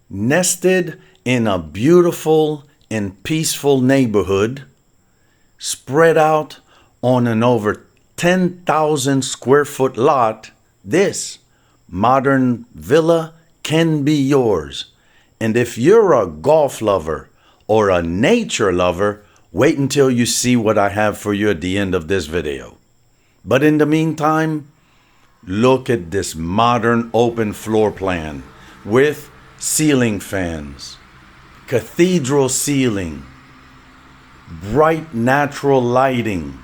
nested in a beautiful and peaceful neighborhood, spread out on an over 10,000 square foot lot, this modern villa can be yours. And if you're a golf lover or a nature lover, wait until you see what I have for you at the end of this video. But in the meantime, look at this modern open floor plan with ceiling fans, cathedral ceiling, bright natural lighting,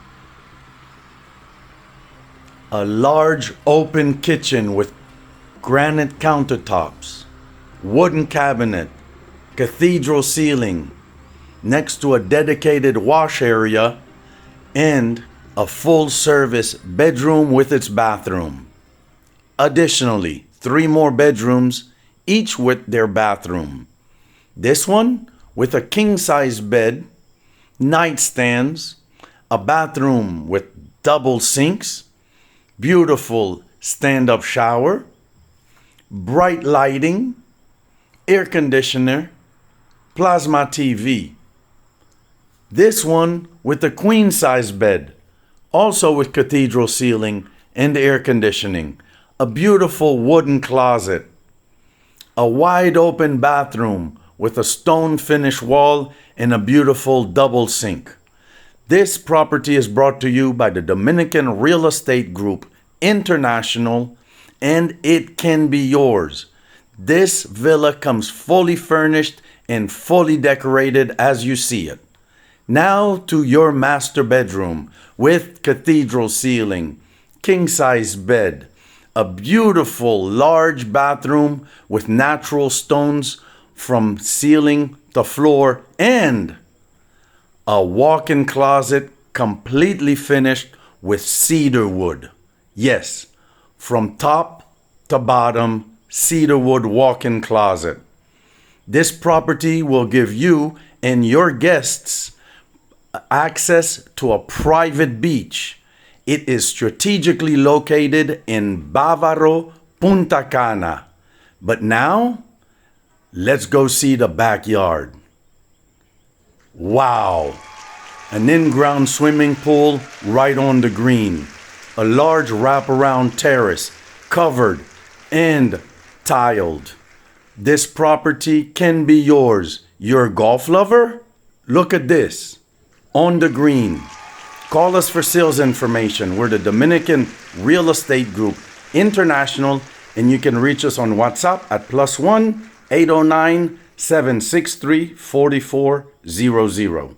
a large open kitchen with granite countertops, wooden cabinet, cathedral ceiling, next to a dedicated wash area, and a full-service bedroom with its bathroom. Additionally, 3 more bedrooms, each with their bathroom. This one with a king-size bed, nightstands, a bathroom with double sinks, beautiful stand-up shower, bright lighting, air conditioner, plasma TV. This one with a queen-size bed, also with cathedral ceiling and air conditioning, a beautiful wooden closet, a wide open bathroom with a stone finish wall and a beautiful double sink. This property is brought to you by the Dominican Real Estate Group International, and it can be yours. This villa comes fully furnished and fully decorated as you see it. Now to your master bedroom with cathedral ceiling, king-size bed, a beautiful large bathroom with natural stones from ceiling to floor, and a walk-in closet completely finished with cedar wood. Yes, from top to bottom, cedar wood walk-in closet. This property will give you and your guests access to a private beach. It is strategically located in Bávaro Punta Cana. But now, let's go see the backyard. Wow! An in-ground swimming pool right on the green. A large wraparound terrace, covered and tiled. This property can be yours. You're a golf lover? Look at this. On the green. Call us for sales information. We're the Dominican Real Estate Group International, and you can reach us on WhatsApp at +1 809 763 4400.